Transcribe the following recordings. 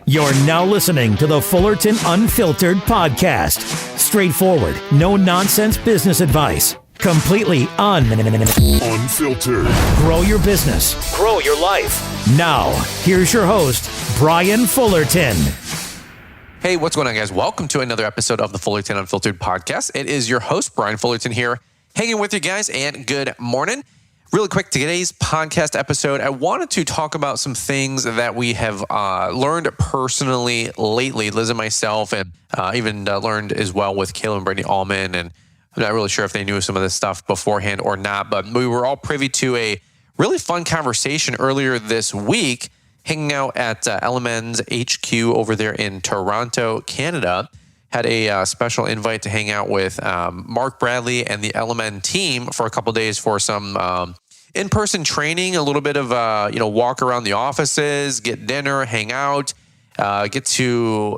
You're now listening to the Fullerton Unfiltered podcast. Straightforward, no nonsense business advice. Completely unfiltered. Grow your business. Grow your life. Now, here's your host, Brian Fullerton. Hey, what's going on, guys? Welcome to another episode of the Fullerton Unfiltered podcast. It is your host, Brian Fullerton here, hanging with you guys, and good morning. Really quick, today's podcast episode, I wanted to talk about some things that we have learned personally lately, Liz and myself, and even learned as well with Kayla and Brittany Allman. And I'm not really sure if they knew some of this stuff beforehand or not, but we were all privy to a really fun conversation earlier this week, hanging out at LMN's HQ over there in Toronto, Canada. Had a special invite to hang out with Mark Bradley and the LMN team for a couple of days for some in-person training, a little bit of walk around the offices, get dinner, hang out, get to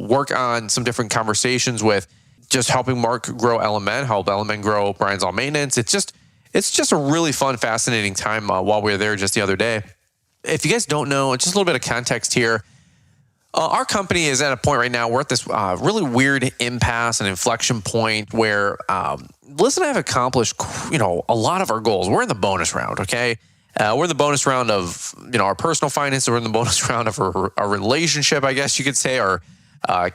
work on some different conversations with just helping Mark grow LMN, help LMN grow Brian's All Maintenance. It's just a really fun, fascinating time while we were there just the other day. If you guys don't know, just a little bit of context here. Our company is at a point right now, we're at this really weird impasse and inflection point where Liz and I have accomplished, a lot of our goals. We're in the bonus round, okay? We're in the bonus round of, our personal finances. We're in the bonus round of our relationship, I guess you could say, our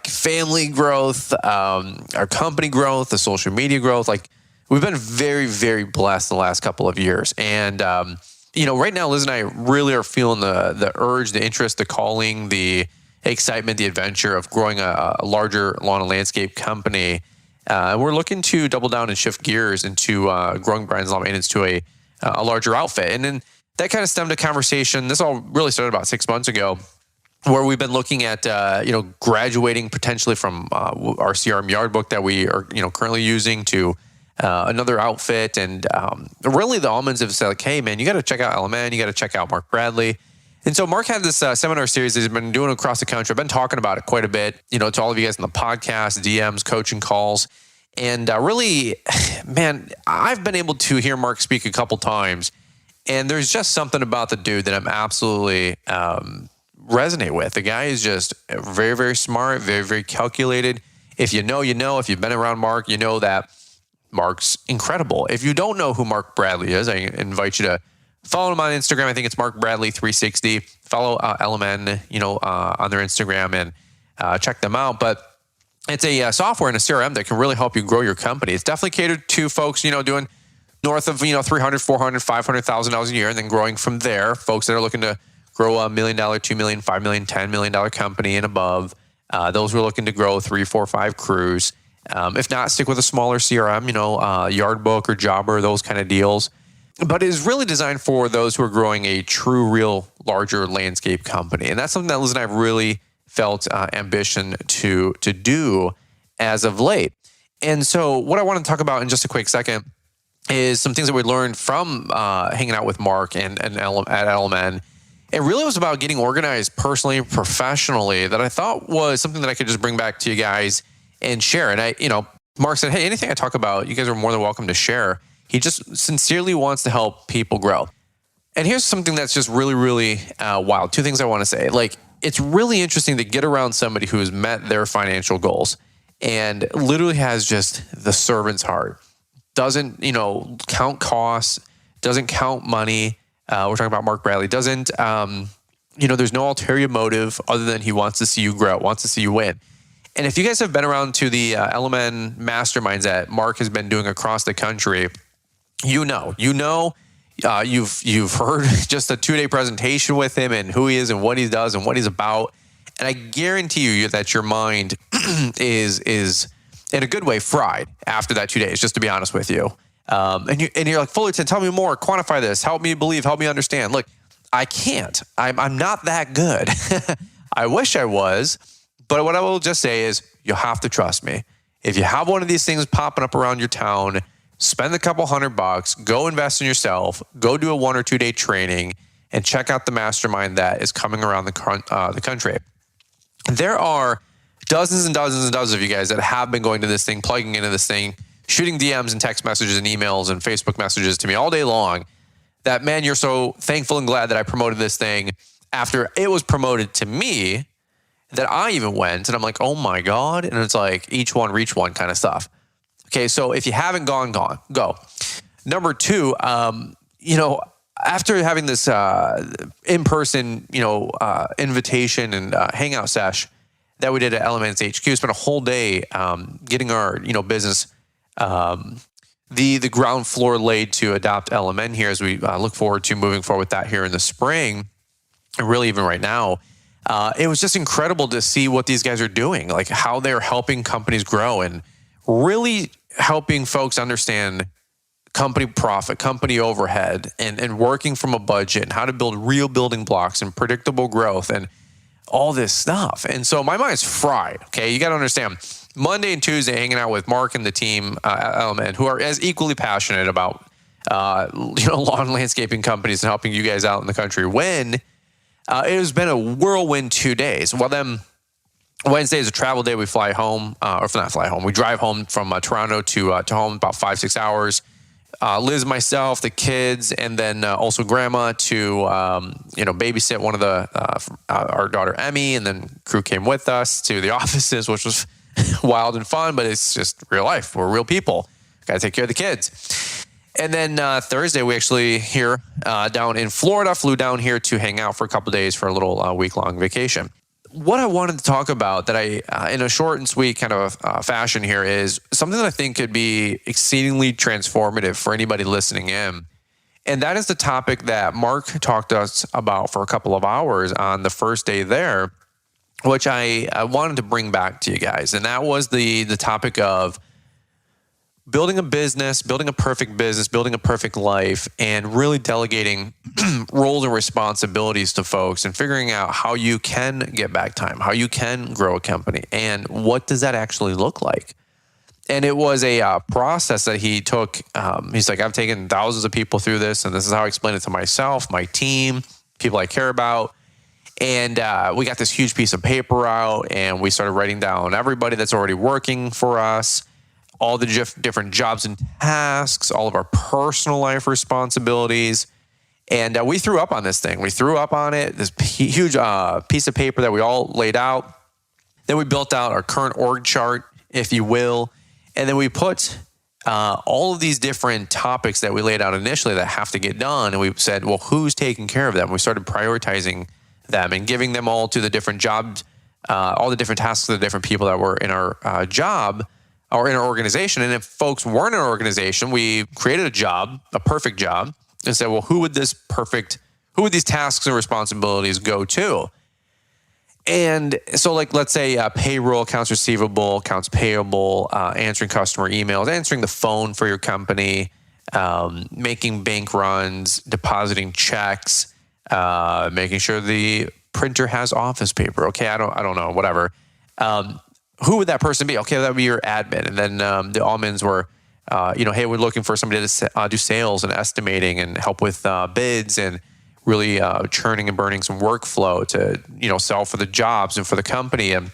family growth, our company growth, the social media growth. Like, we've been very, very blessed the last couple of years. And, right now, Liz and I really are feeling the urge, the interest, the calling, the excitement, the adventure of growing a larger lawn and landscape company. We're looking to double down and shift gears into growing Brian's Lawn Maintenance to a larger outfit. And then that kind of stemmed a conversation. This all really started about 6 months ago, where we've been looking at, graduating potentially from our CRM yard book that we are, currently using to another outfit. And really the almonds have said, like, hey, man, you got to check out LMN. You got to check out Mark Bradley. And so Mark had this seminar series that he's been doing across the country. I've been talking about it quite a bit, to all of you guys in the podcast, DMs, coaching calls. And really, man, I've been able to hear Mark speak a couple times. And there's just something about the dude that I'm absolutely resonate with. The guy is just very, very smart, very, very calculated. If you know, you know. If you've been around Mark, you know that Mark's incredible. If you don't know who Mark Bradley is, I invite you to follow him on Instagram. I think it's Mark Bradley 360. Follow LMN, on their Instagram and check them out. But it's a software and a CRM that can really help you grow your company. It's definitely catered to folks, doing north of, $300,000, $400,000, $500,000 a year, and then growing from there. Folks that are looking to grow $1 million, $2 million, $5 million, $10 million company and above. Those who are looking to grow 3, 4, 5 crews. If not, stick with a smaller CRM, yard book or jobber, those kind of deals. But it is really designed for those who are growing a true, real, larger landscape company. And that's something that Liz and I have really felt ambition to do as of late. And so what I want to talk about in just a quick second is some things that we learned from hanging out with Mark and at LMN. It really was about getting organized personally, professionally, that I thought was something that I could just bring back to you guys and share. And Mark said, hey, anything I talk about, you guys are more than welcome to share. He just sincerely wants to help people grow. And here's something that's just really, really wild. 2 things I want to say. Like, it's really interesting to get around somebody who has met their financial goals and literally has just the servant's heart. Doesn't, count costs, doesn't count money. We're talking about Mark Bradley. Doesn't, there's no ulterior motive other than he wants to see you grow, wants to see you win. And if you guys have been around to the LMN masterminds that Mark has been doing across the country, you've heard just a 2-day presentation with him and who he is and what he does and what he's about. And I guarantee you that your mind is in a good way fried after that 2 days, just to be honest with you. And you're like, Fullerton, tell me more, quantify this, help me believe, help me understand. Look, I can't. I'm not that good. I wish I was, but what I will just say is you'll have to trust me. If you have one of these things popping up around your town, spend a couple $100, go invest in yourself, go do a 1 or 2 day training, and check out the mastermind that is coming around the country. There are dozens and dozens and dozens of you guys that have been going to this thing, plugging into this thing, shooting DMs and text messages and emails and Facebook messages to me all day long that, man, you're so thankful and glad that I promoted this thing after it was promoted to me that I even went and I'm like, oh my God. And it's like each one reach one kind of stuff. Okay. So if you haven't gone, go. Number two, after having this in-person, invitation and hangout sesh that we did at Elements HQ, spent a whole day getting our, business, the ground floor laid to adopt LMN here as we look forward to moving forward with that here in the spring. And really even right now, it was just incredible to see what these guys are doing, like how they're helping companies grow and really helping folks understand company profit, company overhead, and working from a budget and how to build real building blocks and predictable growth and all this stuff. And so my mind's fried. Okay. You got to understand, Monday and Tuesday hanging out with Mark and the team at Element, who are as equally passionate about, lawn landscaping companies and helping you guys out in the country, when it has been a whirlwind 2 days. Well, then Wednesday is a travel day. We fly home, we drive home from Toronto to home about 5-6 hours. Liz, myself, the kids, and then also grandma to, babysit one of our daughter, Emmy, and then crew came with us to the offices, which was wild and fun, but it's just real life. We're real people. Got to take care of the kids. And then Thursday, we actually here down in Florida, flew down here to hang out for a couple of days for a little week-long vacation. What I wanted to talk about that in a short and sweet kind of fashion here is something that I think could be exceedingly transformative for anybody listening in. And that is the topic that Mark talked to us about for a couple of hours on the first day there, which I wanted to bring back to you guys. And that was the topic of building a business, building a perfect business, building a perfect life, and really delegating roles and responsibilities to folks and figuring out how you can get back time, how you can grow a company, and what does that actually look like. And it was a process that he took. He's like, I've taken thousands of people through this, and this is how I explain it to myself, my team, people I care about. And we got this huge piece of paper out, and we started writing down everybody that's already working for us, all the different jobs and tasks, all of our personal life responsibilities. And we threw up on this thing. We threw up on it, this huge piece of paper that we all laid out. Then we built out our current org chart, if you will. And then we put all of these different topics that we laid out initially that have to get done. And we said, well, who's taking care of them? We started prioritizing them and giving them all to the different jobs, all the different tasks to the different people that were in our job or in our organization. And if folks weren't in our organization, we created a perfect job, and said, well, who would these tasks and responsibilities go to? And so let's say payroll, accounts receivable, accounts payable, answering customer emails, answering the phone for your company, making bank runs, depositing checks, making sure the printer has office paper. Okay, I don't know, whatever. Who would that person be? Okay, that would be your admin. And then the admins were, hey, we're looking for somebody to do sales and estimating and help with bids and really churning and burning some workflow to, sell for the jobs and for the company and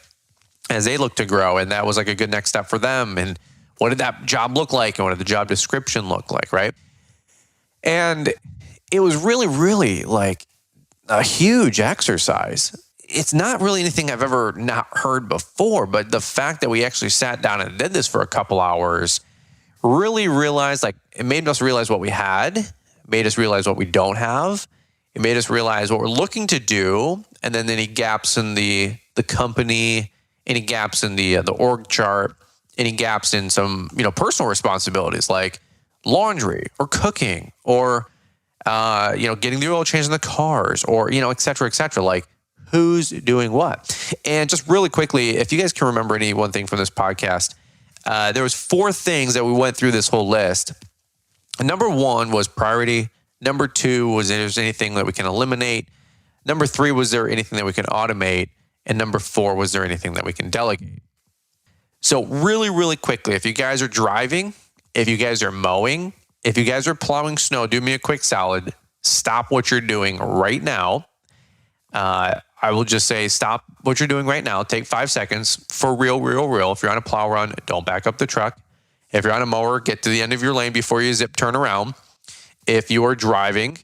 as they look to grow. And that was like a good next step for them. And what did that job look like? And what did the job description look like, right? And it was really, really like a huge exercise. It's not really anything I've ever not heard before, but the fact that we actually sat down and did this for a couple hours really realized, it made us realize what we had, made us realize what we don't have. It made us realize what we're looking to do, and then any gaps in the company, any gaps in the org chart, any gaps in some personal responsibilities like laundry or cooking or getting the oil change in the cars or et cetera, et cetera. Like who's doing what? And just really quickly, if you guys can remember any one thing from this podcast, there was 4 things that we went through this whole list. Number 1 was priority. Number 2 was if there's anything that we can eliminate. Number 3, was there anything that we can automate? And number 4, was there anything that we can delegate? So really, really quickly, if you guys are driving, if you guys are mowing, if you guys are plowing snow, do me a quick solid. Stop what you're doing right now. I will just say, stop what you're doing right now. Take 5 seconds for real. If you're on a plow run, don't back up the truck. If you're on a mower, get to the end of your lane before you turn around. If you are driving,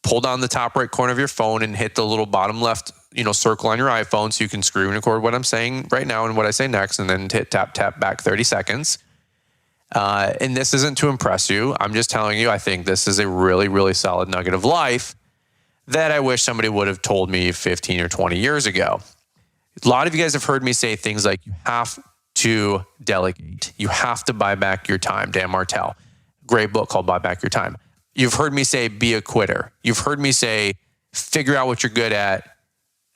pull down the top right corner of your phone and hit the little bottom left, circle on your iPhone so you can screen record what I'm saying right now and what I say next, and then hit tap back 30 seconds. And this isn't to impress you. I'm just telling you, I think this is a really, really solid nugget of life that I wish somebody would have told me 15 or 20 years ago. A lot of you guys have heard me say things like, you have to delegate. You have to buy back your time. Dan Martell, great book called Buy Back Your Time. You've heard me say, be a quitter. You've heard me say, figure out what you're good at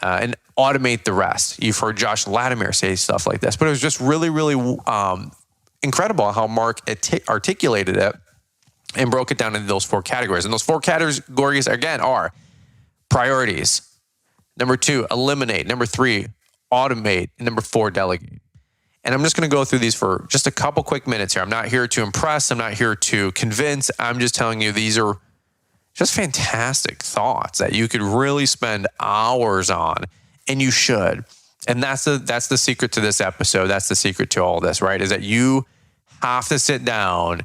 and automate the rest. You've heard Josh Latimer say stuff like this, but it was just really, really incredible how Mark articulated it and broke it down into those 4 categories. And those 4 categories, again, are priorities. Number 2, eliminate. Number 3, automate. And number 4, delegate. And I'm just going to go through these for just a couple quick minutes here. I'm not here to impress. I'm not here to convince. I'm just telling you these are just fantastic thoughts that you could really spend hours on, and you should. And that's the secret to this episode. That's the secret to all this, right? Is that you have to sit down,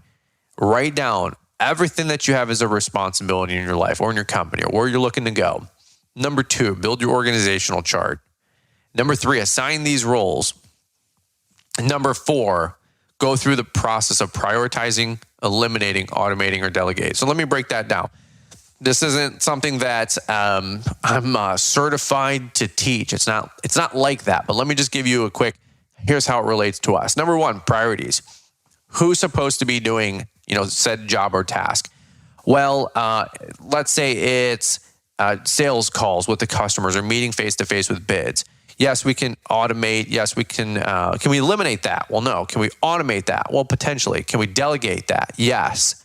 write down everything that you have as a responsibility in your life or in your company or where you're looking to go. Number 2, build your organizational chart. Number 3, assign these roles. Number 4, go through the process of prioritizing, eliminating, automating, or delegate. So let me break that down. This isn't something that I'm certified to teach. It's not like that, but let me just give you a quick, here's how it relates to us. Number 1, priorities. Who's supposed to be doing, said job or task? Well, let's say it's sales calls with the customers or meeting face-to-face with bids. Yes, we can automate. Yes, we can we eliminate that? Well, no. Can we automate that? Well, potentially. Can we delegate that? Yes.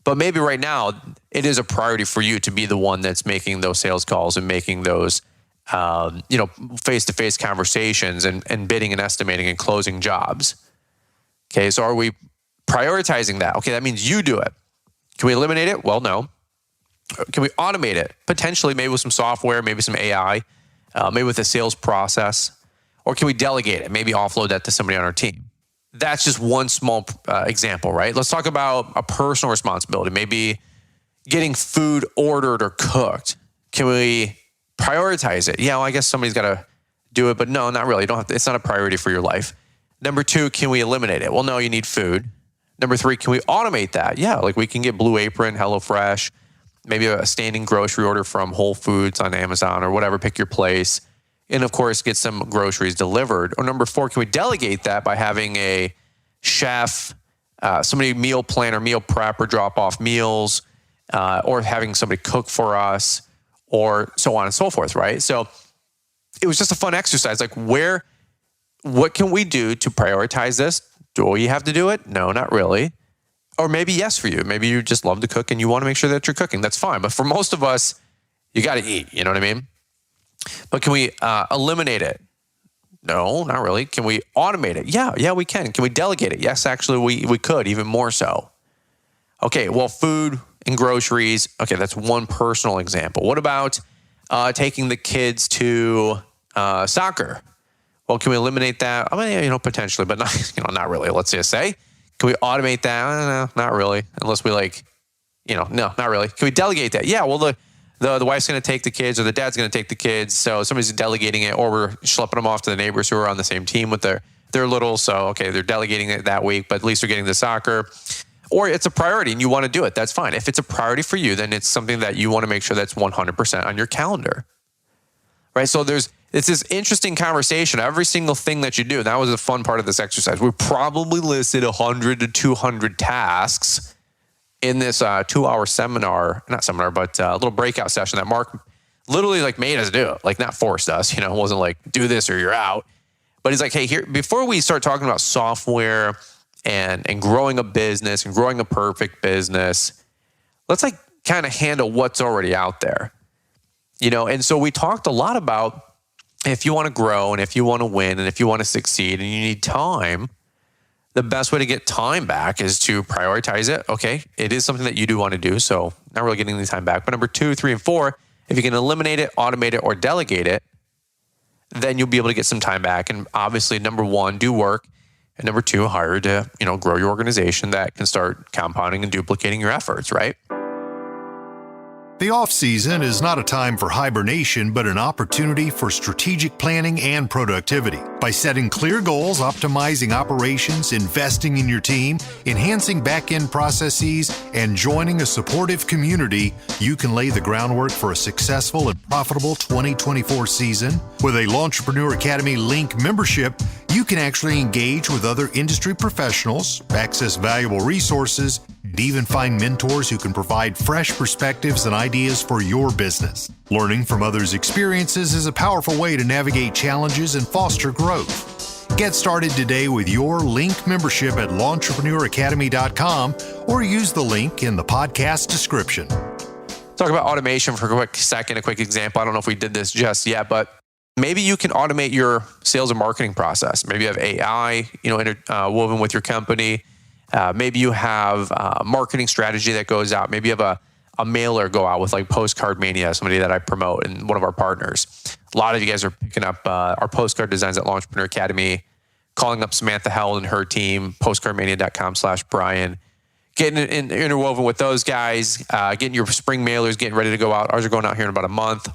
But maybe right now it is a priority for you to be the one that's making those sales calls and making those, face-to-face conversations and bidding and estimating and closing jobs. Okay. So are we prioritizing that? Okay. That means you do it. Can we eliminate it? Well, no. Can we automate it? Potentially, maybe with some software, maybe some AI. Maybe with a sales process, or can we delegate it? Maybe offload that to somebody on our team. That's just one small example, right? Let's talk about a personal responsibility. Maybe getting food ordered or cooked. Can we prioritize it? Yeah, well, I guess somebody's got to do it, but no, not really. You don't have to, it's not a priority for your life. Number 2, can we eliminate it? Well, no, you need food. Number 3, can we automate that? Yeah, like we can get Blue Apron, HelloFresh, maybe a standing grocery order from Whole Foods on Amazon or whatever, pick your place. And of course, get some groceries delivered. Or number 4, can we delegate that by having a chef, somebody meal plan or meal prep or drop off meals, or having somebody cook for us, or so on and so forth, right? So it was just a fun exercise. Like what can we do to prioritize this? Do you have to do it? No, not really. Or maybe yes for you. Maybe you just love to cook and you want to make sure that you're cooking. That's fine. But for most of us, you got to eat. You know what I mean? But can we eliminate it? No, not really. Can we automate it? Yeah, we can. Can we delegate it? Yes, actually, we could, even more so. Okay, well, food and groceries. Okay, that's one personal example. What about taking the kids to soccer? Well, can we eliminate that? I mean, potentially, but not really. Let's just say. Can we automate that? No, not really. Unless we no, not really. Can we delegate that? Yeah, well, the wife's going to take the kids or the dad's going to take the kids. So somebody's delegating it, or we're schlepping them off to the neighbors who are on the same team with their little. So, okay, they're delegating it that week, but at least they're getting the soccer. Or it's a priority and you want to do it. That's fine. If it's a priority for you, then it's something that you want to make sure that's 100% on your calendar. Right? So it's this interesting conversation. Every single thing that you do. That was a fun part of this exercise. We probably listed 100 to 200 tasks in this 2-hour seminar, not seminar, but a little breakout session that Mark literally made us do it, not forced us, it wasn't like do this or you're out. But he's like, hey, here, before we start talking about software and growing a business and growing a perfect business, let's kind of handle what's already out there, And so we talked a lot about if you want to grow and if you want to win and if you want to succeed and you need time, the best way to get time back is to prioritize it. Okay, it is something that you do want to do, so not really getting the time back. But number 2, 3, and 4, if you can eliminate it, automate it, or delegate it, then you'll be able to get some time back. And obviously, number 1, do work. And number 2, hire to, grow your organization that can start compounding and duplicating your efforts, right? The off-season is not a time for hibernation, but an opportunity for strategic planning and productivity. By setting clear goals, optimizing operations, investing in your team, enhancing back-end processes, and joining a supportive community, you can lay the groundwork for a successful and profitable 2024 season. With a Launchpreneur Academy Link membership, you can actually engage with other industry professionals, access valuable resources, and even find mentors who can provide fresh perspectives and ideas for your business. Learning from others' experiences is a powerful way to navigate challenges and foster growth. Get started today with your Link membership at launchpreneuracademy.com or use the link in the podcast description. Talk about automation for a quick second, a quick example. I don't know if we did this just yet, but maybe you can automate your sales and marketing process. Maybe you have AI, woven with your company. Maybe you have a marketing strategy that goes out. Maybe you have a mailer go out with like Postcard Mania, somebody that I promote and one of our partners. A lot of you guys are picking up our postcard designs at Launchpreneur Academy, calling up Samantha Held and her team, postcardmania.com/Brian, getting interwoven with those guys, getting your spring mailers, getting ready to go out. Ours are going out here in about a month.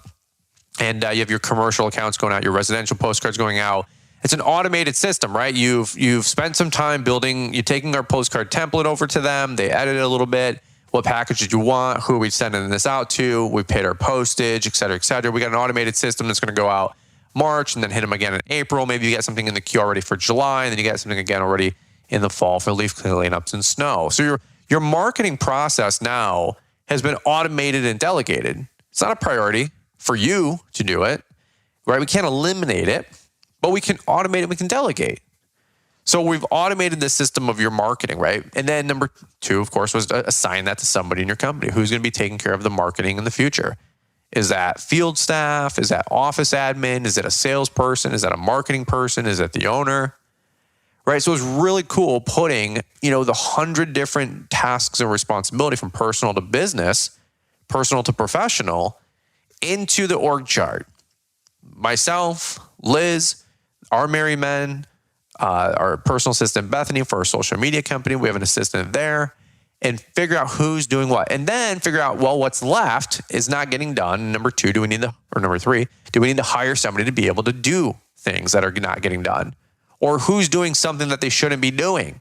And you have your commercial accounts going out, your residential postcards going out. It's an automated system, right? You've spent some time building, you're taking our postcard template over to them. They edit it a little bit. What package did you want? Who are we sending this out to? We paid our postage, et cetera, et cetera. We got an automated system that's going to go out March and then hit them again in April. Maybe you got something in the queue already for July, and then you got something again already in the fall for leaf cleanups and snow. So your marketing process now has been automated and delegated. It's not a priority for you to do it, right? We can't eliminate it, but we can automate it, we can delegate. So we've automated the system of your marketing, right? And then number 2, of course, was to assign that to somebody in your company who's going to be taking care of the marketing in the future. Is that field staff? Is that office admin? Is it a salesperson? Is that a marketing person? Is it the owner? Right? So it's really cool putting, the 100 different tasks and responsibility from personal to business, personal to professional, into the org chart. Myself, Liz, our merry men, our personal assistant Bethany for our social media company. We have an assistant there, and figure out who's doing what. And then figure out, well, what's left is not getting done. Number 3, do we need to hire somebody to be able to do things that are not getting done? Or who's doing something that they shouldn't be doing?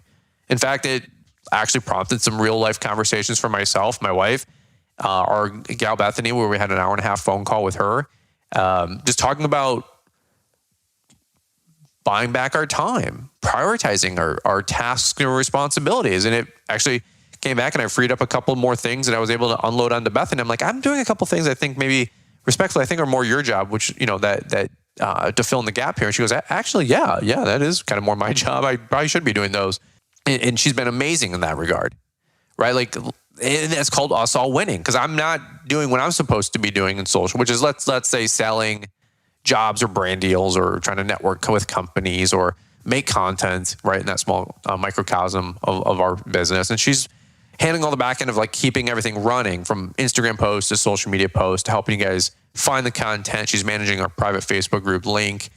In fact, it actually prompted some real life conversations for myself, my wife, our gal Bethany, where we had an hour and a half phone call with her, just talking about buying back our time, prioritizing our tasks and responsibilities. And it actually came back and I freed up a couple more things and I was able to unload onto Bethany. I'm like, I'm doing a couple things I think maybe respectfully, I think are more your job, which, to fill in the gap here. And she goes, actually, yeah, that is kind of more my job. I probably should be doing those. And she's been amazing in that regard, right? Like, and that's called us all winning because I'm not doing what I'm supposed to be doing in social, which is let's say selling jobs or brand deals or trying to network with companies or make content, right, in that small microcosm of our business. And she's handling all the back end of like keeping everything running from Instagram posts to social media posts to helping you guys find the content. She's managing our private Facebook group Link,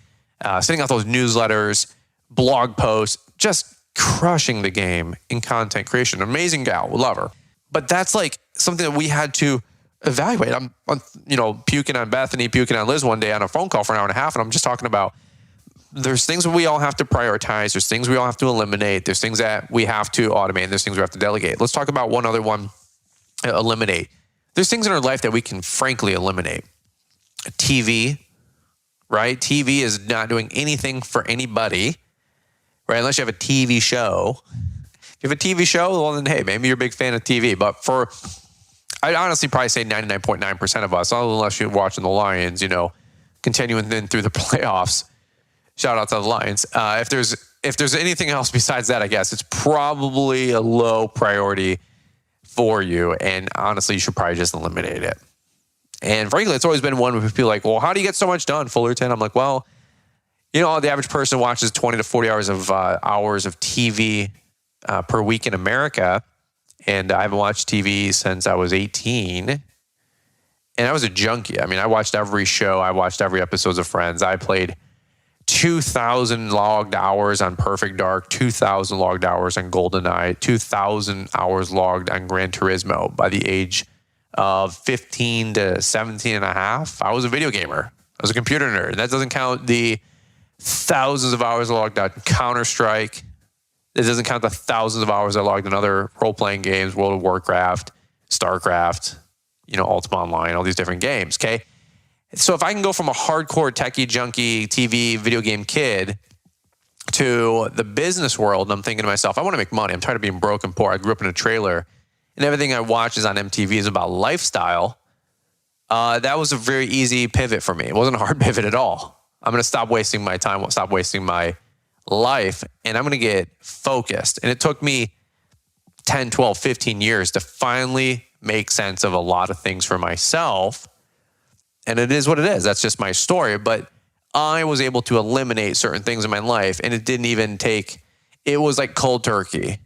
sending out those newsletters, blog posts, just crushing the game in content creation. Amazing gal. We love her. But that's like something that we had to evaluate. I'm puking on Bethany, puking on Liz one day on a phone call for an hour and a half. And I'm just talking about there's things that we all have to prioritize. There's things we all have to eliminate. There's things that we have to automate. And there's things we have to delegate. Let's talk about one other one, eliminate. There's things in our life that we can frankly eliminate. TV, right? TV is not doing anything for anybody, right? Unless you have a TV show. If you have a TV show, well then, hey, maybe you're a big fan of TV. But I'd honestly probably say 99.9% of us, unless you're watching the Lions, continuing then through the playoffs. Shout out to the Lions. If there's anything else besides that, I guess it's probably a low priority for you. And honestly, you should probably just eliminate it. And frankly, it's always been one where people are like, well, how do you get so much done, Fullerton? I'm like, well, the average person watches 20 to 40 hours of TV per week in America. And I haven't watched TV since I was 18. And I was a junkie. I mean, I watched every show. I watched every episode of Friends. I played 2,000 logged hours on Perfect Dark, 2,000 logged hours on GoldenEye, 2,000 hours logged on Gran Turismo by the age of 15 to 17 and a half, I was a video gamer. I was a computer nerd. That doesn't count the thousands of hours I logged on Counter-Strike. It doesn't count the thousands of hours I logged in other role-playing games, World of Warcraft, StarCraft, Ultima Online, all these different games, okay? So if I can go from a hardcore techie, junkie, TV, video game kid to the business world, and I'm thinking to myself, I want to make money. I'm tired of being broke and poor. I grew up in a trailer, and everything I watch is on MTV is about lifestyle. That was a very easy pivot for me. It wasn't a hard pivot at all. I'm going to stop wasting my time, stop wasting my life, and I'm going to get focused. And it took me 10, 12, 15 years to finally make sense of a lot of things for myself. And it is what it is. That's just my story. But I was able to eliminate certain things in my life, and it didn't even take, it was like cold turkey,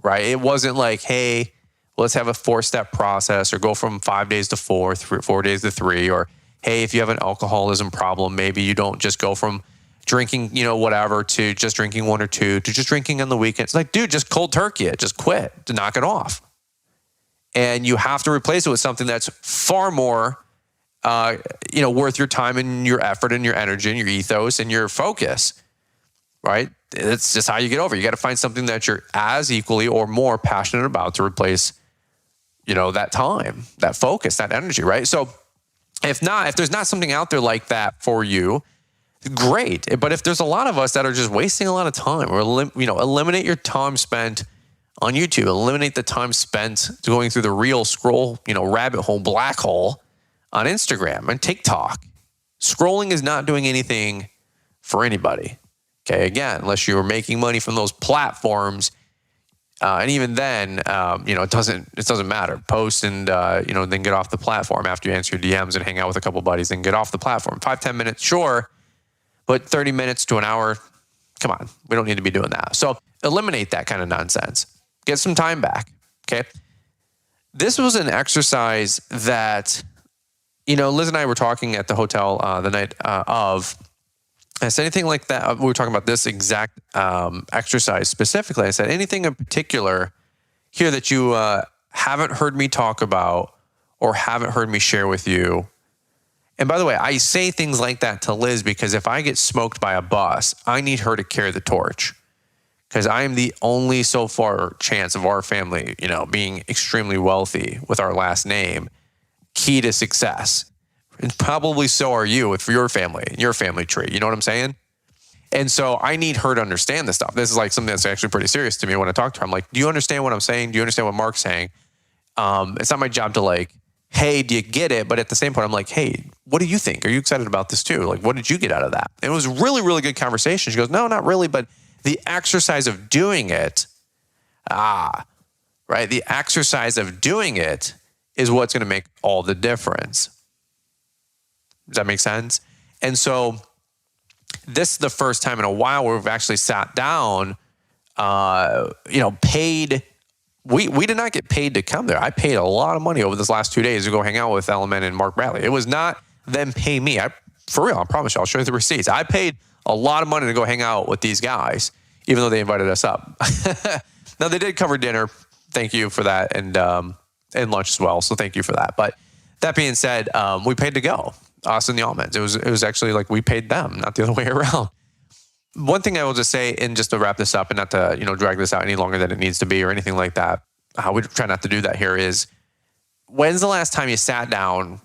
right? It wasn't like, hey, let's have a 4-step process, or go from 5 days to 4 days to 3, or hey, if you have an alcoholism problem, maybe you don't just go from drinking, whatever, to just drinking 1 or 2, to just drinking on the weekends. Like, dude, just cold turkey it, just quit, to knock it off. And you have to replace it with something that's far more, worth your time and your effort and your energy and your ethos and your focus, right? It's just how you get over it. You got to find something that you're as equally or more passionate about to replace, that time, that focus, that energy, right? So if there's not something out there like that for you, great. But if there's a lot of us that are just wasting a lot of time, or eliminate your time spent on YouTube, eliminate the time spent going through the reel scroll, rabbit hole, black hole on Instagram and TikTok. Scrolling is not doing anything for anybody. Okay, again, unless you're making money from those platforms, and even then, it doesn't matter. Post and then get off the platform after you answer your DMs and hang out with a couple buddies, then get off the platform. 5-10 minutes, sure, but 30 minutes to an hour, come on, we don't need to be doing that. So eliminate that kind of nonsense. Get some time back. Okay, this was an exercise that Liz and I were talking at the hotel the night of. I said, anything like that, we were talking about this exact exercise specifically. I said, anything in particular here that you haven't heard me talk about or haven't heard me share with you? And by the way, I say things like that to Liz because if I get smoked by a bus, I need her to carry the torch, because I am the only so far chance of our family, being extremely wealthy with our last name, key to success. And probably so are you with your family, your family tree. You know what I'm saying? And so I need her to understand this stuff. This is like something that's actually pretty serious to me when I talk to her. I'm like, do you understand what I'm saying? Do you understand what Mark's saying? It's not my job to like, hey, do you get it? But at the same point, I'm like, hey, what do you think? Are you excited about this too? Like, what did you get out of that? And it was really, really good conversation. She goes, no, not really. But the exercise of doing it, right? The exercise of doing it is what's going to make all the difference. Does that make sense? And so this is the first time in a while where we've actually sat down, paid. We did not get paid to come there. I paid a lot of money over this last 2 days to go hang out with Element and Mark Bradley. It was not them pay me. For real, I promise you, I'll show you the receipts. I paid a lot of money to go hang out with these guys, even though they invited us up. Now, they did cover dinner. Thank you for that. And lunch as well. So thank you for that. But that being said, we paid to go. Us and the Almonds. It was actually like we paid them, not the other way around. One thing I will just say, and just to wrap this up and not to drag this out any longer than it needs to be or anything like that, we try not to do that here, is when's the last time you sat down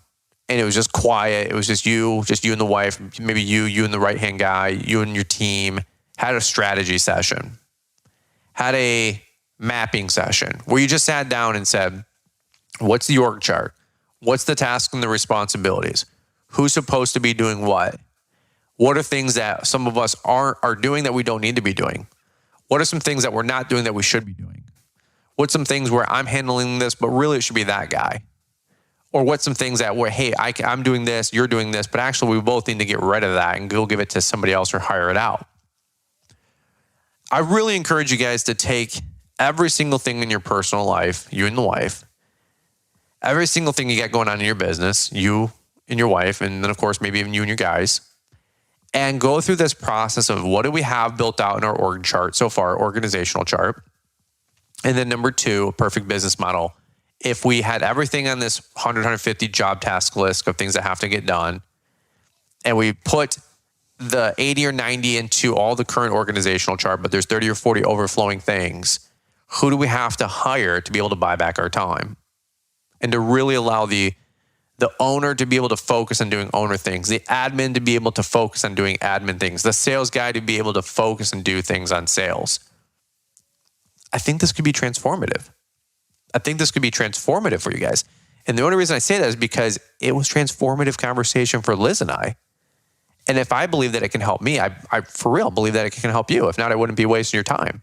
and it was just quiet, it was just you and the wife, maybe you and the right-hand guy, you and your team, had a strategy session, had a mapping session where you just sat down and said, what's the org chart? What's the task and the responsibilities? Who's supposed to be doing what? What are things that some of us are doing that we don't need to be doing? What are some things that we're not doing that we should be doing? What's some things where I'm handling this, but really it should be that guy? Or what's some things that where, hey, I'm doing this, you're doing this, but actually we both need to get rid of that and go give it to somebody else or hire it out. I really encourage you guys to take every single thing in your personal life, you and the wife, every single thing you got going on in your business, you and your wife, and then of course, maybe even you and your guys, and go through this process of what do we have built out in our org chart so far, organizational chart. And then number 2, perfect business model if we had everything on this 100, 150 job task list of things that have to get done, and we put the 80 or 90 into all the current organizational chart, but there's 30 or 40 overflowing things, who do we have to hire to be able to buy back our time? And to really allow the owner to be able to focus on doing owner things, the admin to be able to focus on doing admin things, the sales guy to be able to focus and do things on sales. I think this could be transformative. I think this could be transformative for you guys. And the only reason I say that is because it was transformative conversation for Liz and I. And if I believe that it can help me, I for real believe that it can help you. If not, I wouldn't be wasting your time.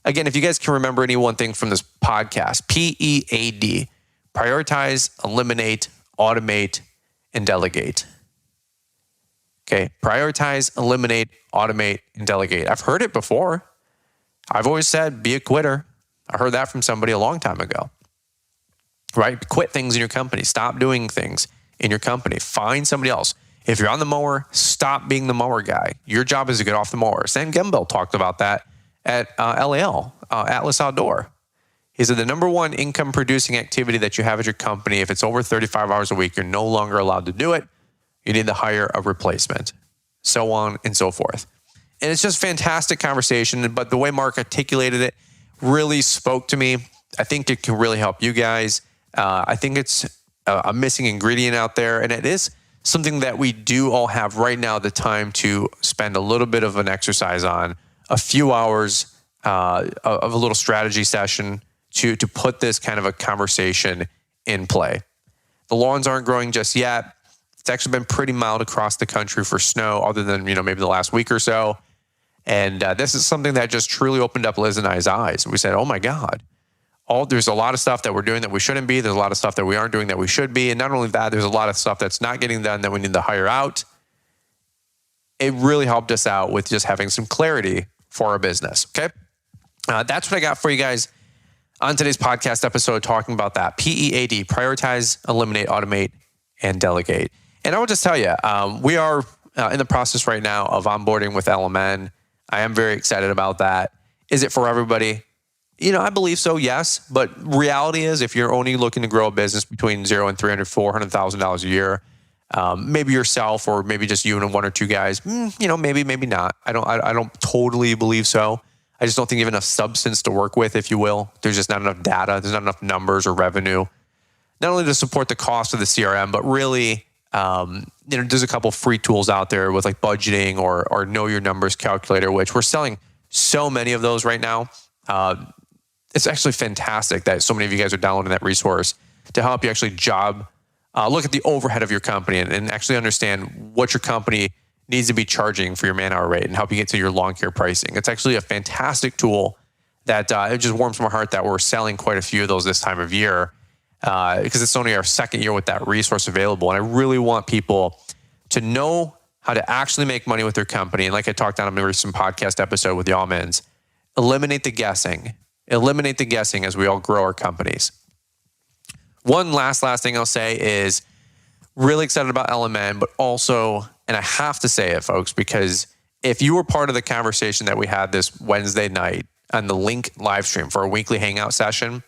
Again, if you guys can remember any one thing from this podcast, PEAD, prioritize, eliminate, automate, and delegate. Okay, prioritize, eliminate, automate, and delegate. I've heard it before. I've always said, be a quitter. I heard that from somebody a long time ago, right? Quit things in your company. Stop doing things in your company. Find somebody else. If you're on the mower, stop being the mower guy. Your job is to get off the mower. Sam Gembel talked about that at LAL, Atlas Outdoor. He said the number one income producing activity that you have at your company, if it's over 35 hours a week, you're no longer allowed to do it. You need to hire a replacement, so on and so forth. And it's just fantastic conversation. But the way Mark articulated it really spoke to me. I think it can really help you guys. I think it's a missing ingredient out there. And it is something that we do all have right now the time to spend a little bit of an exercise on, a few hours of a little strategy session to put this kind of a conversation in play. The lawns aren't growing just yet. It's actually been pretty mild across the country for snow, other than, maybe the last week or so. And this is something that just truly opened up Liz and I's eyes. We said, oh my God, there's a lot of stuff that we're doing that we shouldn't be. There's a lot of stuff that we aren't doing that we should be. And not only that, there's a lot of stuff that's not getting done that we need to hire out. It really helped us out with just having some clarity for our business. Okay. That's what I got for you guys on today's podcast episode, talking about that. PEAD, prioritize, eliminate, automate, and delegate. And I will just tell you, we are in the process right now of onboarding with LMN. I am very excited about that. Is it for everybody? I believe so, yes. But reality is, if you're only looking to grow a business between $0 and $300,000, $400,000 a year, maybe yourself or maybe just you and one or two guys, maybe not. I don't totally believe so. I just don't think you have enough substance to work with, if you will. There's just not enough data. There's not enough numbers or revenue, not only to support the cost of the CRM, but really, there's a couple free tools out there with like budgeting or know your numbers calculator, which we're selling so many of those right now. It's actually fantastic that so many of you guys are downloading that resource to help you actually look at the overhead of your company and actually understand what your company needs to be charging for your man-hour rate and help you get to your lawn care pricing. It's actually a fantastic tool that it just warms my heart that we're selling quite a few of those this time of year because it's only our second year with that resource available. And I really want people to know how to actually make money with their company. And like I talked on a recent podcast episode with the Almonds, eliminate the guessing. Eliminate the guessing as we all grow our companies. One last thing I'll say is really excited about LMN, but also, and I have to say it, folks, because if you were part of the conversation that we had this Wednesday night on the Link live stream for a weekly hangout session,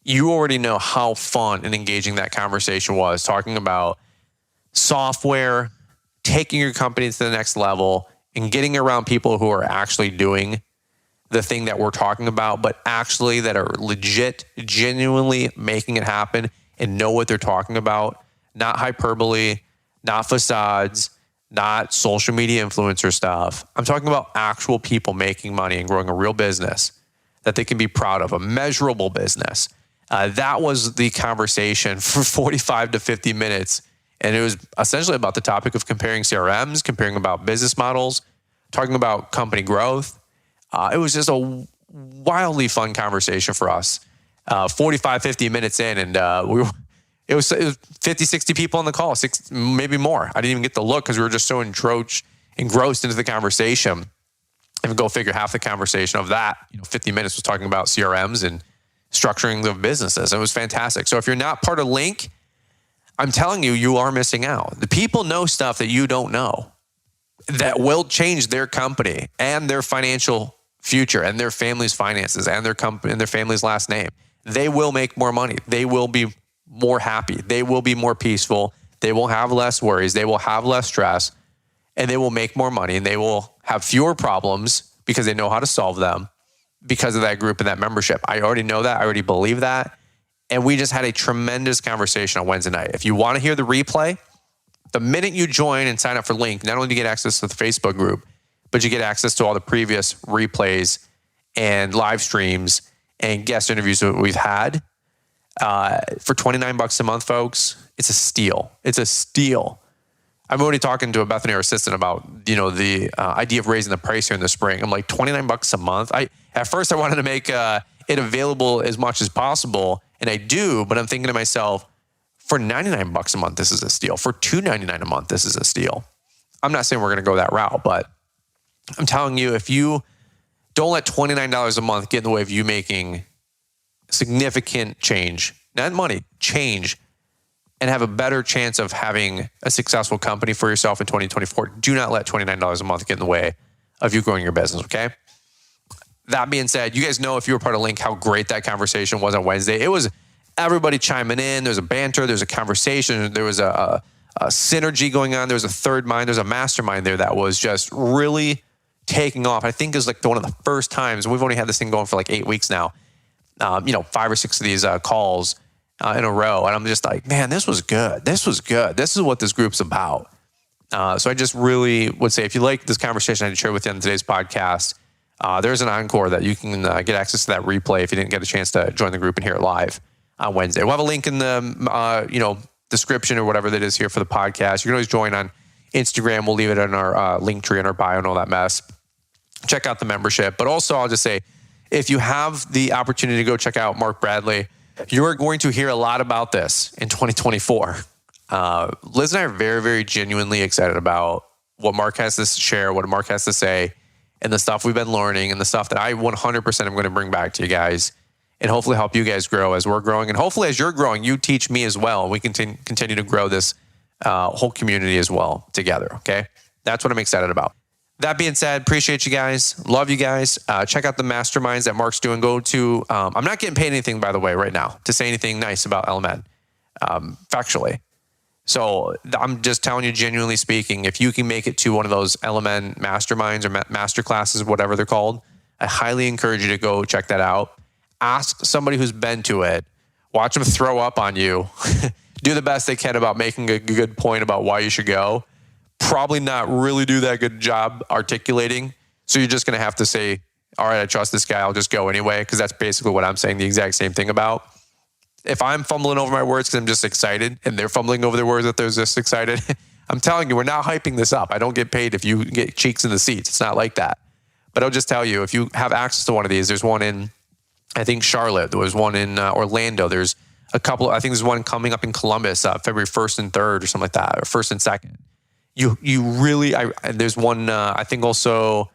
you already know how fun and engaging that conversation was, talking about software, taking your company to the next level, and getting around people who are actually doing the thing that we're talking about, but actually that are legit, genuinely making it happen and know what they're talking about. Not hyperbole, not facades, not social media influencer stuff. I'm talking about actual people making money and growing a real business that they can be proud of, a measurable business. That was the conversation for 45 to 50 minutes. And it was essentially about the topic of comparing CRMs, comparing about business models, talking about company growth. It was just a wildly fun conversation for us. 45, 50 minutes in, and it was 50, 60 people on the call, maybe more. I didn't even get the look because we were just so engrossed into the conversation. And go figure, half the conversation of that, 50 minutes was talking about CRMs and structuring the businesses. It was fantastic. So if you're not part of Link, I'm telling you, you are missing out. The people know stuff that you don't know that will change their company and their financial future and their family's finances and their company and their family's last name. they will make more money. They will be more happy. They will be more peaceful. They will have less worries. They will have less stress, and they will make more money, and they will have fewer problems because they know how to solve them because of that group and that membership. I already know that. I already believe that. And we just had a tremendous conversation on Wednesday night. If you want to hear the replay, the minute you join and sign up for Link, not only do you get access to the Facebook group, but you get access to all the previous replays and live streams and guest interviews that we've had. For $29 a month, folks, it's a steal. It's a steal. I'm already talking to a Bethany, our assistant, about the idea of raising the price here in the spring. I'm like, $29 a month. At first I wanted to make it available as much as possible, and I do. But I'm thinking to myself, for $99 a month, this is a steal. For $299 a month, this is a steal. I'm not saying we're going to go that route, but I'm telling you, if you don't let $29 a month get in the way of you making significant change, not money, change, and have a better chance of having a successful company for yourself in 2024, do not let $29 a month get in the way of you growing your business, okay? That being said, you guys know, if you were part of Link, how great that conversation was on Wednesday. It was everybody chiming in. There's a banter. There's a conversation. There was a synergy going on. There was a third mind. There's a mastermind there that was just really taking off. I think it was like one of the first times. We've only had this thing going for like 8 weeks now. 5 or 6 of these calls in a row. And I'm just like, man, this was good. This was good. This is what this group's about. So I just really would say, if you like this conversation I shared with you on today's podcast, there's an encore that you can get access to that replay if you didn't get a chance to join the group and hear it live on Wednesday. We'll have a link in the description or whatever that is here for the podcast. You can always join on Instagram. We'll leave it in our link tree and our bio and all that mess. Check out the membership. But also, I'll just say, if you have the opportunity to go check out Mark Bradley, you are going to hear a lot about this in 2024. Liz and I are very, very genuinely excited about what Mark has to share, what Mark has to say, and the stuff we've been learning, and the stuff that I 100% am going to bring back to you guys, and hopefully help you guys grow as we're growing. And hopefully as you're growing, you teach me as well. And we continue to grow this whole community as well together, okay? That's what I'm excited about. That being said, appreciate you guys. Love you guys. Check out the masterminds that Mark's doing. Go to, I'm not getting paid anything, by the way, right now to say anything nice about LMN, factually. So I'm just telling you, genuinely speaking, if you can make it to one of those LMN masterminds or master classes, whatever they're called, I highly encourage you to go check that out. Ask somebody who's been to it. Watch them throw up on you. Do the best they can about making a good point about why you should go. Probably not really do that good job articulating. So you're just going to have to say, all right, I trust this guy. I'll just go anyway. Because that's basically what I'm saying the exact same thing about. If I'm fumbling over my words because I'm just excited and they're fumbling over their words that they're just excited, I'm telling you, we're not hyping this up. I don't get paid if you get cheeks in the seats. It's not like that. But I'll just tell you, if you have access to one of these, there's one in, I think, Charlotte. There was one in Orlando. There's a couple, I think there's one coming up in Columbus, February 1st and 3rd or something like that, or 1st and 2nd. You really, there's one, I think also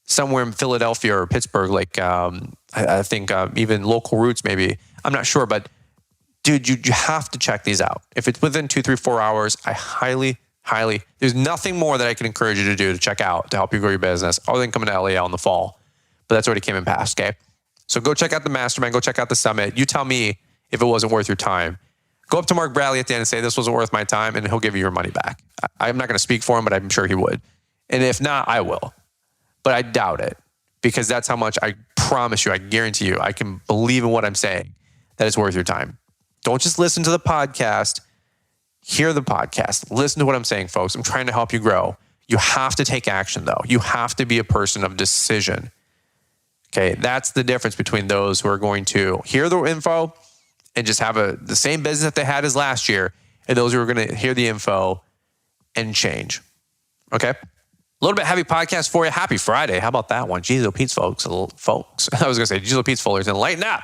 somewhere in Philadelphia or Pittsburgh, like I think even Local Roots maybe. I'm not sure, but dude, you have to check these out. If it's within 2, 3, 4 hours, I highly, there's nothing more that I can encourage you to do to check out to help you grow your business other than coming to LAL in the fall. But that's already came in past, okay? So go check out the mastermind, go check out the summit. You tell me if it wasn't worth your time. Go up to Mark Bradley at the end and say, this wasn't worth my time, and he'll give you your money back. I'm not going to speak for him, but I'm sure he would. And if not, I will. But I doubt it, because that's how much I promise you, I guarantee you, I can believe in what I'm saying, that it's worth your time. Don't just listen to the podcast. Hear the podcast. Listen to what I'm saying, folks. I'm trying to help you grow. You have to take action, though. You have to be a person of decision. Okay, that's the difference between those who are going to hear the info and just have the same business that they had as last year, and those who are going to hear the info and change. Okay? A little bit heavy podcast for you. Happy Friday. How about that one? Jesus Pete's folks. I was going to say Jesus Pete's Fullerton. Lighten up.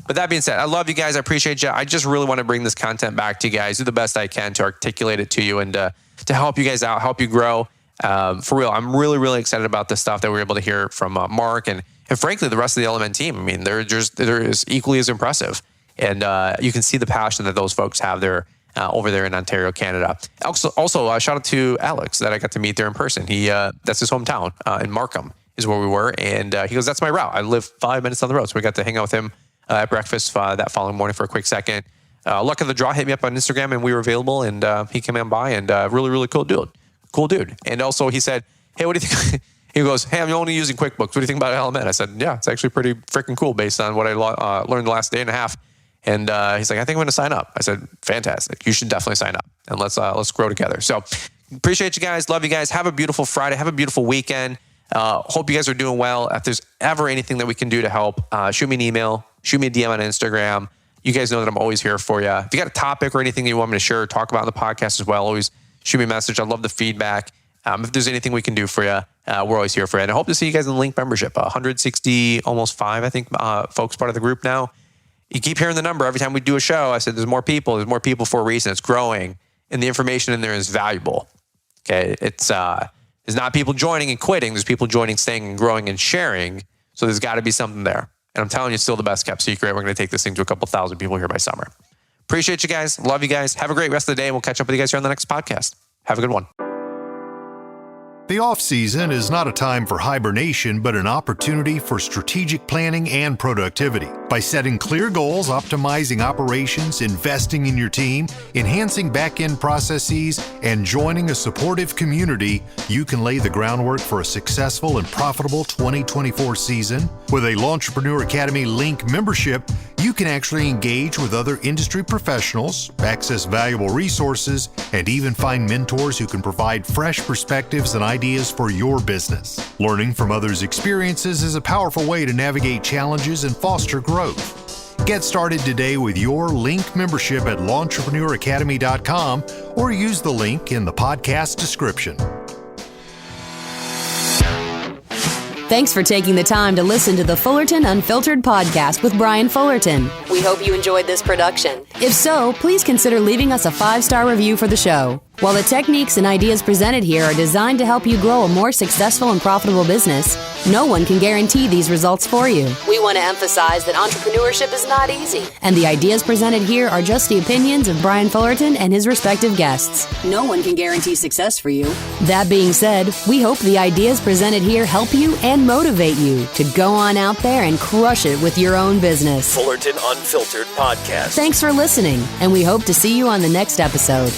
But that being said, I love you guys. I appreciate you. I just really want to bring this content back to you guys, do the best I can to articulate it to you and to help you guys out, help you grow. For real, I'm really, really excited about the stuff that we were able to hear from Mark and frankly, the rest of the LMN team. I mean, they're as equally as impressive. And you can see the passion that those folks have there over there in Ontario, Canada. Also, shout out to Alex that I got to meet there in person. That's his hometown in Markham is where we were. And he goes, that's my route. I live 5 minutes down the road. So we got to hang out with him at breakfast that following morning for a quick second. Luck of the draw, hit me up on Instagram and we were available, and he came on by, and really, really cool dude. And also he said, hey, what do you think? He goes, hey, I'm only using QuickBooks. What do you think about Element? I said, yeah, it's actually pretty freaking cool based on what I learned the last day and a half. And he's like, I think I'm going to sign up. I said, fantastic. You should definitely sign up, and let's grow together. So appreciate you guys. Love you guys. Have a beautiful Friday. Have a beautiful weekend. Hope you guys are doing well. If there's ever anything that we can do to help, shoot me an email, shoot me a DM on Instagram. You guys know that I'm always here for you. If you got a topic or anything you want me to share or talk about on the podcast as well, always shoot me a message. I love the feedback. If there's anything we can do for you, we're always here for you. And I hope to see you guys in the Link membership. 160, almost 5, I think, folks part of the group now. You keep hearing the number every time we do a show. I said, there's more people. There's more people for a reason. It's growing, and the information in there is valuable. Okay, it's there's not people joining and quitting. There's people joining, staying, and growing and sharing. So there's got to be something there. And I'm telling you, it's still the best kept secret. We're going to take this thing to a couple thousand people here by summer. Appreciate you guys. Love you guys. Have a great rest of the day, and we'll catch up with you guys here on the next podcast. Have a good one. The off-season is not a time for hibernation, but an opportunity for strategic planning and productivity. By setting clear goals, optimizing operations, investing in your team, enhancing back-end processes, and joining a supportive community, you can lay the groundwork for a successful and profitable 2024 season. With a Launchpreneur Academy Link membership, you can actually engage with other industry professionals, access valuable resources, and even find mentors who can provide fresh perspectives and ideas for your business. Learning from others' experiences is a powerful way to navigate challenges and foster growth. Get started today with your Link membership at launchpreneuracademy.com or use the link in the podcast description. Thanks for taking the time to listen to the Fullerton Unfiltered podcast with Brian Fullerton. We hope you enjoyed this production. If so, please consider leaving us a 5-star review for the show. While the techniques and ideas presented here are designed to help you grow a more successful and profitable business, no one can guarantee these results for you. We want to emphasize that entrepreneurship is not easy, and the ideas presented here are just the opinions of Brian Fullerton and his respective guests. No one can guarantee success for you. That being said, we hope the ideas presented here help you and motivate you to go on out there and crush it with your own business. Fullerton Unfiltered Podcast. Thanks for listening, and we hope to see you on the next episode.